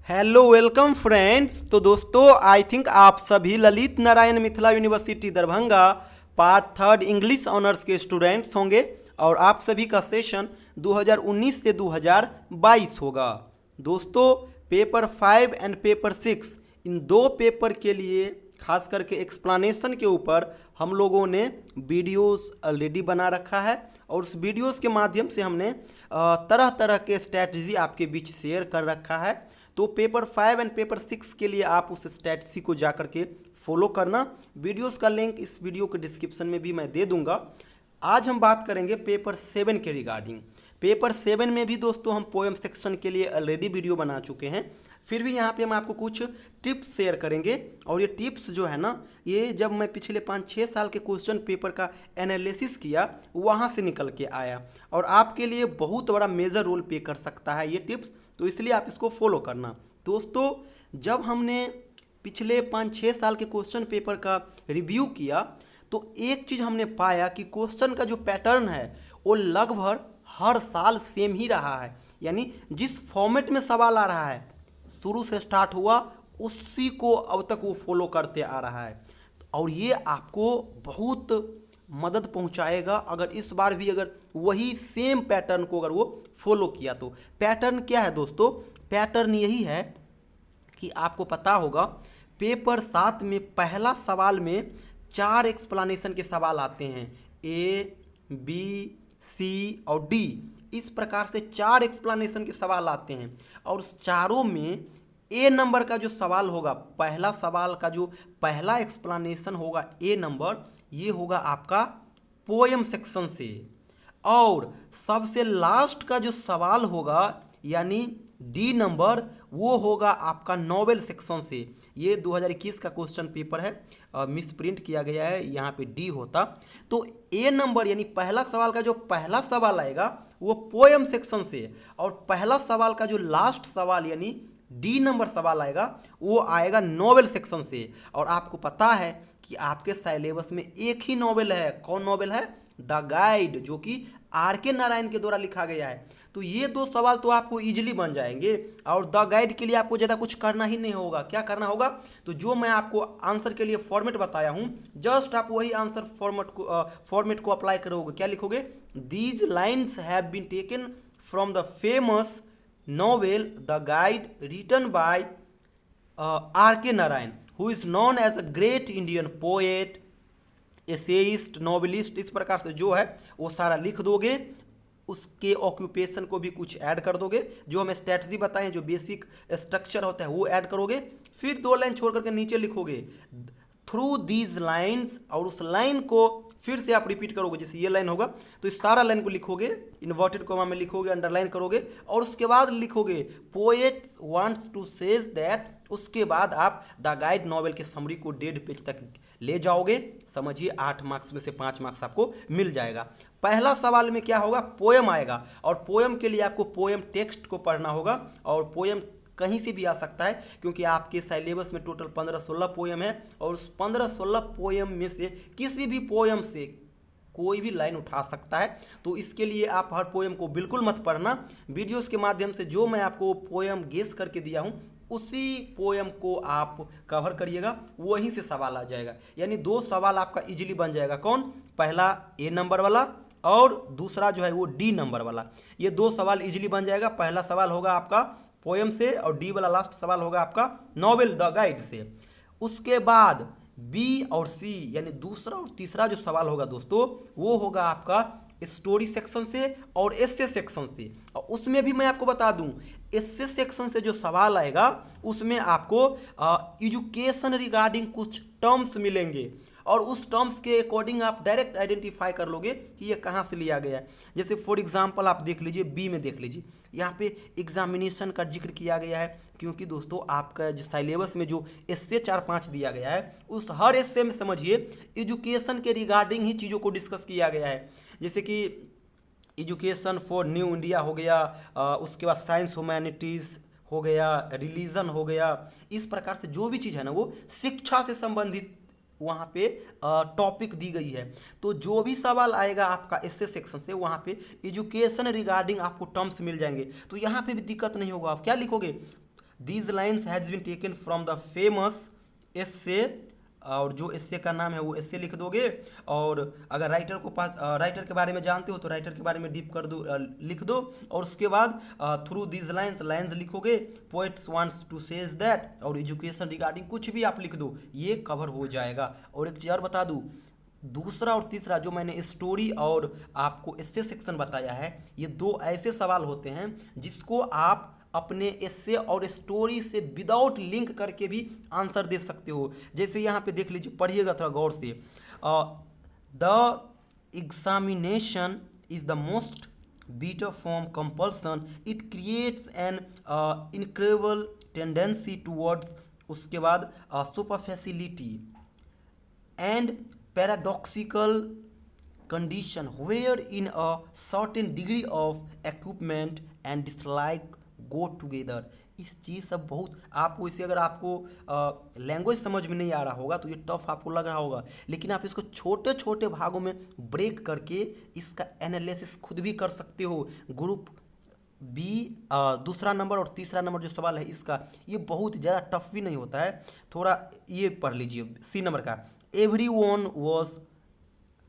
Hello welcome friends. तो दोस्तों I think आप सभी Lalit Narayan Mithila university Darbhanga part third English honours के स्टूडेंट्स होंगे और आप सभी का सेशन 2019 से 2022 होगा। दोस्तों पेपर 5 एंड पेपर 6 इन दो पेपर के लिए खास करके एक्सप्लेनेशन के ऊपर हम लोगों ने वीडियोस ऑलरेडी बना रखा है और उस वीडियोस के माध्यम से हमने तरह तरह के स्ट्रैटेजी आपके बीच शेयर कर रखा है। तो पेपर 5 एंड पेपर 6 के लिए आप उस स्ट्रैटेजी को जा करके फॉलो करना। वीडियोस का लिंक इस वीडियो के डिस्क्रिप्शन में भी मैं दे दूंगा। आज हम बात करेंगे पेपर 7 के रिगार्डिंग। पेपर 7 में भी दोस्तों हम पोएम सेक्शन के लिए ऑलरेडी वीडियो बना चुके हैं, फिर भी यहाँ पे हम आपको कुछ टिप्स शेयर करेंगे। और ये टिप्स जो है ना, ये जब मैं पिछले 5-6 साल के क्वेश्चन पेपर का एनालिसिस किया वहाँ से निकल के आया और आपके लिए बहुत बड़ा मेजर रोल प्ले कर सकता है ये टिप्स, तो इसलिए आप इसको फॉलो करना। दोस्तों जब हमने पिछले 5-6 साल के क्वेश्चन पेपर का रिव्यू किया तो एक चीज़ हमने पाया कि क्वेश्चन का जो पैटर्न है वो लगभग हर साल सेम ही रहा है। यानी जिस फॉर्मेट में सवाल आ रहा है शुरू से स्टार्ट हुआ उसी को अब तक वो फॉलो करते आ रहा है और ये आपको बहुत मदद पहुंचाएगा अगर इस बार भी अगर वही सेम पैटर्न को अगर वो फॉलो किया तो। पैटर्न क्या है दोस्तों? पैटर्न यही है कि आपको पता होगा पेपर 7 में पहला सवाल में 4 एक्सप्लेनेशन के सवाल आते हैं, ए बी सी और डी। इस प्रकार से 4 एक्सप्लेनेशन के सवाल आते हैं और उस चारों में ए नंबर का जो सवाल होगा, पहला सवाल का जो पहला एक्सप्लेनेशन होगा ए नंबर, ये होगा आपका पोएम सेक्शन से। और सबसे लास्ट का जो सवाल होगा यानी डी नंबर, वो होगा आपका नॉवेल सेक्शन से। ये 2021 का क्वेश्चन पेपर है, मिस प्रिंट किया गया है, यहाँ पे डी होता। तो ए नंबर यानी पहला सवाल का जो पहला सवाल आएगा वो पोएम सेक्शन से और पहला सवाल का जो लास्ट सवाल यानी डी नंबर सवाल आएगा वो आएगा नॉवेल सेक्शन से। और आपको पता है कि आपके सिलेबस में एक ही नॉवेल है। कौन नॉवेल है? द गाइड, जो कि आर.के. नारायण के द्वारा लिखा गया है। तो ये 2 सवाल तो आपको इजीली बन जाएंगे और द गाइड के लिए आपको ज़्यादा कुछ करना ही नहीं होगा। क्या करना होगा? तो जो मैं आपको आंसर के लिए फॉर्मेट बताया हूँ, जस्ट आप वही आंसर फॉर्मेट को अप्लाई करोगे। क्या लिखोगे? These lines have been taken from the famous novel The Guide written by R.K. Narayan, who is known as a great Indian poet, essayist, novelist। इस प्रकार से जो है वो सारा लिख दोगे, उसके ऑक्यूपेशन को भी कुछ ऐड कर दोगे, जो हमें स्ट्रैटेजी बताएं जो बेसिक स्ट्रक्चर होता है वो ऐड करोगे, फिर 2 लाइन छोड़ करके नीचे लिखोगे थ्रू दीज लाइन्स और उस लाइन को फिर से आप रिपीट करोगे। जैसे ये लाइन होगा तो इस सारा लाइन को लिखोगे, इन्वर्टेड कॉमा में लिखोगे, अंडरलाइन करोगे और उसके बाद लिखोगे poet wants to says that. उसके बाद आप द गाइड नॉवेल के समरी को 1.5 पेज तक ले जाओगे। समझिए 8 मार्क्स में से 5 मार्क्स आपको मिल जाएगा। पहला सवाल में क्या होगा? पोएम आएगा और पोएम के लिए आपको पोएम टेक्स्ट को पढ़ना होगा और पोएम कहीं से भी आ सकता है क्योंकि आपके सिलेबस में टोटल 15-16 पोएम है और उस 15-16 पोएम में से किसी भी पोएम से कोई भी लाइन उठा सकता है। तो इसके लिए आप हर पोएम को बिल्कुल मत पढ़ना। वीडियोस के माध्यम से जो मैं आपको पोएम गेस करके दिया हूँ उसी पोएम को आप कवर करिएगा, वहीं से सवाल आ जाएगा। यानी 2 सवाल आपका इजीली बन जाएगा। कौन? पहला ए नंबर वाला और दूसरा जो है वो डी नंबर वाला। ये 2 सवाल इजीली बन जाएगा। पहला सवाल होगा आपका पोएम से और डी वाला लास्ट सवाल होगा आपका नॉवेल द गाइड से। उसके बाद बी और सी यानी दूसरा और तीसरा जो सवाल होगा दोस्तों वो होगा आपका स्टोरी सेक्शन से और एस्से सेक्शन से। और उसमें भी मैं आपको बता दूं एस्से सेक्शन से जो सवाल आएगा उसमें आपको एजुकेशन रिगार्डिंग कुछ टर्म्स मिलेंगे और उस टर्म्स के अकॉर्डिंग आप डायरेक्ट आइडेंटिफाई कर लोगे कि ये कहाँ से लिया गया है। जैसे फॉर एग्जांपल आप देख लीजिए बी में, देख लीजिए यहाँ पे एग्जामिनेशन का जिक्र किया गया है क्योंकि दोस्तों आपका जो सिलेबस में जो एस्से 4-5 दिया गया है उस हर एस्से में समझिए एजुकेशन के रिगार्डिंग ही चीज़ों को डिस्कस किया गया है। जैसे कि एजुकेशन फॉर न्यू इंडिया हो गया, उसके बाद साइंस ह्यूमैनिटीज़ हो गया, रिलीजन हो गया। इस प्रकार से जो भी चीज़ है ना वो शिक्षा से संबंधित वहाँ पे टॉपिक दी गई है। तो जो भी सवाल आएगा आपका एस्से सेक्शन से वहाँ पे एजुकेशन रिगार्डिंग आपको टर्म्स मिल जाएंगे। तो यहाँ पे भी दिक्कत नहीं होगा। आप क्या लिखोगे? These lines has been taken from the famous essay, और जो एस्से का नाम है वो एस्से लिख दोगे। और अगर राइटर को पास राइटर के बारे में जानते हो तो राइटर के बारे में डीप कर दो, लिख दो। और उसके बाद थ्रू दीज लाइन्स लिखोगे। Poets wants to says that, और एजुकेशन रिगार्डिंग कुछ भी आप लिख दो, ये कवर हो जाएगा। और एक चीज़ और बता दूँ, दूसरा और तीसरा जो मैंने स्टोरी और आपको एस्से सेक्शन बताया है, ये दो ऐसे सवाल होते हैं जिसको आप अपने एस्से और स्टोरी से विदाउट लिंक करके भी आंसर दे सकते हो। जैसे यहाँ पे देख लीजिए, पढ़िएगा थोड़ा गौर से। The examination is the most better form compulsion, it creates an incredible tendency towards, उसके बाद superficiality and paradoxical condition where in a certain degree of equipment and dislike go together। इस चीज़ सब बहुत आपको, इसे अगर आपको लैंग्वेज समझ में नहीं आ रहा होगा तो ये टफ आपको लग रहा होगा, लेकिन आप इसको छोटे छोटे भागों में ब्रेक करके इसका एनालिसिस खुद भी कर सकते हो। ग्रुप बी दूसरा नंबर और तीसरा नंबर जो सवाल है इसका, ये बहुत ज़्यादा टफ भी नहीं होता है। थोड़ा ये पढ़ लीजिए सी नंबर का। Everyone was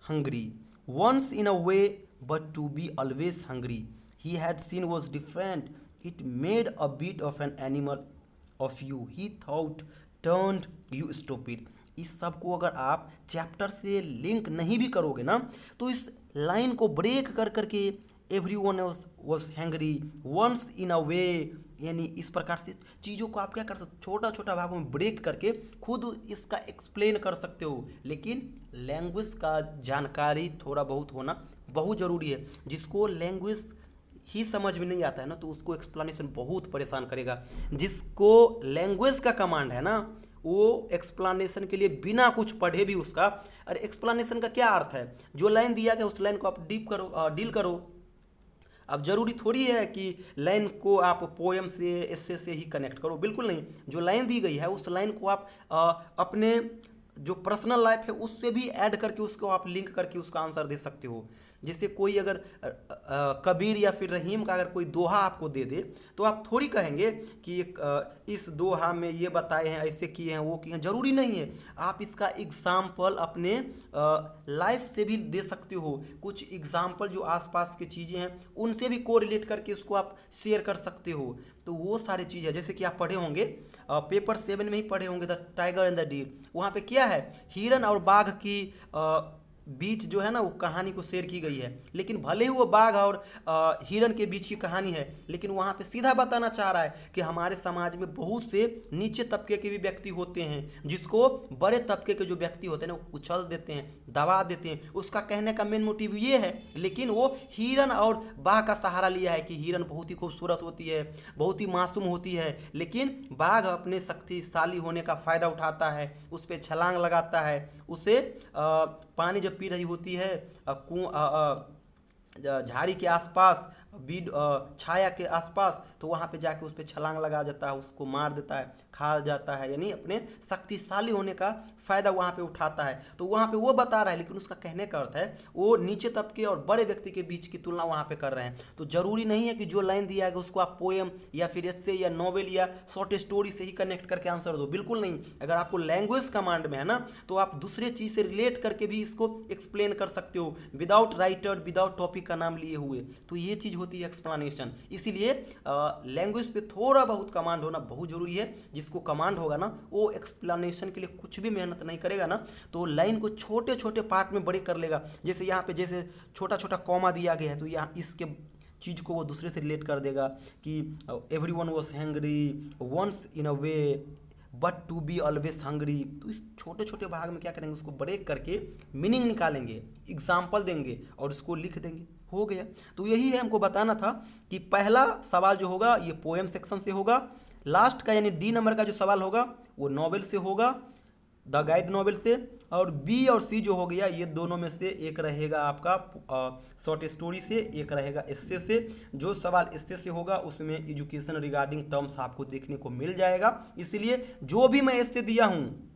hungry once in a way, but to be always hungry he had seen was different, it made a bit of an animal of you, he thought turned you stupid। इस सब को अगर आप chapter से link नहीं भी करोगे ना, तो इस लाइन को ब्रेक कर करके everyone was hungry once in a way, यानी इस प्रकार से चीज़ों को आप क्या कर सकते, छोटा छोटा भागों में ब्रेक करके खुद इसका एक्सप्लेन कर सकते हो। लेकिन लैंग्वेज का जानकारी थोड़ा बहुत होना बहुत ज़रूरी है। जिसको लैंग्वेज ही समझ में नहीं आता है ना, तो उसको एक्सप्लेनेशन बहुत परेशान करेगा। जिसको लैंग्वेज का कमांड है ना, वो एक्सप्लेनेशन के लिए बिना कुछ पढ़े भी उसका, अरे एक्सप्लेनेशन का क्या अर्थ है, जो लाइन दिया गया उस लाइन को आप डील करो। अब जरूरी थोड़ी है कि लाइन को आप पोएम से एस्से से ही कनेक्ट करो, बिल्कुल नहीं। जो लाइन दी गई है उस लाइन को आप अपने जो पर्सनल लाइफ है उससे भी ऐड करके उसको आप लिंक करके उसका आंसर दे सकते हो। जैसे कोई अगर कबीर या फिर रहीम का अगर कोई दोहा आपको दे दे, तो आप थोड़ी कहेंगे कि इस दोहा में ये बताए हैं, ऐसे किए हैं, वो किए हैं, जरूरी नहीं है। आप इसका एग्जाम्पल अपने लाइफ से भी दे सकते हो। कुछ एग्जाम्पल जो आसपास की चीज़ें हैं उनसे भी कोरिलेट करके उसको आप शेयर कर सकते हो। तो वो सारी चीज़ है, जैसे कि आप पढ़े होंगे पेपर 7 में ही पढ़े होंगे the tiger and the deer. वहाँ पे क्या है, हिरन और बाघ की बीच जो है ना वो कहानी को शेयर की गई है। लेकिन भले ही वो बाघ और हिरन के बीच की कहानी है, लेकिन वहाँ पे सीधा बताना चाह रहा है कि हमारे समाज में बहुत से नीचे तबके के भी व्यक्ति होते हैं जिसको बड़े तबके के जो व्यक्ति होते हैं ना वो उछल देते हैं, दबा देते हैं। उसका कहने का मेन मोटिव ये है, लेकिन वो हिरन और बाघ का सहारा लिया है कि हिरन बहुत ही खूबसूरत होती है, बहुत ही मासूम होती है, लेकिन बाघ अपने शक्तिशाली होने का फ़ायदा उठाता है, उस पर छलांग लगाता है, उसे पानी जब पी रही होती है झाड़ी के आसपास, बीड छाया के आसपास, तो वहाँ पे जाके उस पर छलांग लगा जाता है, उसको मार देता है, खा जाता है, यानी अपने शक्तिशाली होने का फ़ायदा वहाँ पे उठाता है। तो वहाँ पे वो बता रहा है, लेकिन उसका कहने का अर्थ है वो नीचे तबके और बड़े व्यक्ति के बीच की तुलना वहाँ पे कर रहे हैं। तो ज़रूरी नहीं है कि जो लाइन दिया गया उसको आप पोएम या फिर एस्से या नॉवेल या शॉर्ट स्टोरी से ही कनेक्ट करके आंसर दो, बिल्कुल नहीं। अगर आपको लैंग्वेज कमांड में है ना, तो आप दूसरे चीज़ से रिलेट करके भी इसको एक्सप्लेन कर सकते हो विदाउट राइटर, विदाउट टॉपिक का नाम लिए हुए। तो ये चीज़ होती है एक्सप्लेनेशन। इसीलिए लैंग्वेज पे थोड़ा बहुत कमांड होना बहुत ज़रूरी है। जिसको कमांड होगा ना वो एक्सप्लेनेशन के लिए कुछ भी मेहनत नहीं करेगा ना, तो लाइन को छोटे छोटे पार्ट में ब्रेक कर लेगा। जैसे यहाँ पे जैसे छोटा छोटा कॉमा दिया गया है, तो यहाँ इसके चीज़ को वो दूसरे से रिलेट कर देगा कि everyone was hungry once in a way but to be always hungry. तो इस छोटे छोटे भाग में क्या करेंगे, उसको ब्रेक करके मीनिंग निकालेंगे, एग्जाम्पल देंगे और उसको लिख देंगे, हो गया। तो यही है, हमको बताना था कि पहला सवाल जो होगा ये पोएम सेक्शन से होगा, लास्ट का यानी डी नंबर का जो सवाल होगा वो नॉवेल से होगा, द गाइड नॉवेल से, और बी और सी जो हो गया ये दोनों में से एक रहेगा आपका शॉर्ट स्टोरी से, एक रहेगा एस्से से। जो सवाल एस्से से होगा उसमें एजुकेशन रिगार्डिंग टर्म्स आपको देखने को मिल जाएगा। इसलिए जो भी मैं एस्से दिया हूँ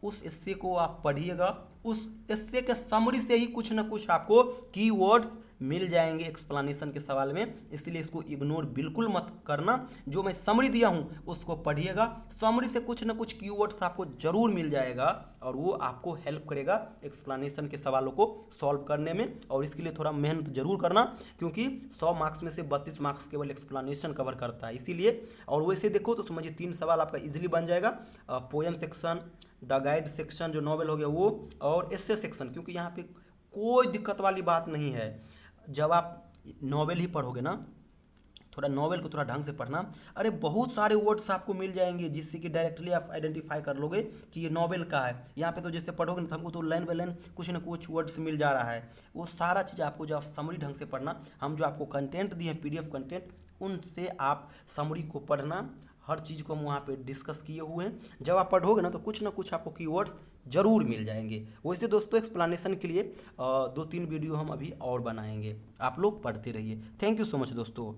उस एस्से को आप पढ़िएगा, उस एस्से के समरी से ही कुछ ना कुछ आपको कीवर्ड्स मिल जाएंगे एक्सप्लेनेशन के सवाल में, इसलिए इसको इग्नोर बिल्कुल मत करना। जो मैं समरी दिया हूँ उसको पढ़िएगा, समरी से कुछ ना कुछ कीवर्ड्स आपको जरूर मिल जाएगा और वो आपको हेल्प करेगा एक्सप्लेनेशन के सवालों को सॉल्व करने में। और इसके लिए थोड़ा मेहनत जरूर करना, क्योंकि 100 मार्क्स में से 32 मार्क्स केवल एक्सप्लेनेशन कवर करता है, इसीलिए। और वैसे देखो तो समझिए 3 सवाल आपका इजीली बन जाएगा। Poem section, the guide section जो नॉवेल हो गया वो, और एसे सेक्शन, क्योंकि यहाँ पे कोई दिक्कत वाली बात नहीं है। जब आप नॉवेल ही पढ़ोगे ना, थोड़ा नॉवेल को थोड़ा ढंग से पढ़ना, अरे बहुत सारे वर्ड्स आपको मिल जाएंगे जिससे कि डायरेक्टली आप आइडेंटिफाई कर लोगे कि ये नॉवेल का है। यहाँ पे तो जैसे पढ़ोगे ना, तो हमको तो लाइन बाय लाइन कुछ ना कुछ वर्ड्स मिल जा रहा है। वो सारा चीज़ आपको जब समरी ढंग से पढ़ना, हम जो आपको कंटेंट दिए हैं PDF कंटेंट, उनसे आप समरी को पढ़ना। हर चीज़ को हम वहाँ पे डिस्कस किए हुए हैं। जब आप पढ़ोगे ना तो कुछ ना कुछ आपको कीवर्ड्स जरूर मिल जाएंगे। वैसे दोस्तों एक्सप्लेनेशन के लिए 2-3 वीडियो हम अभी और बनाएंगे, आप लोग पढ़ते रहिए। थैंक यू सो मच दोस्तों।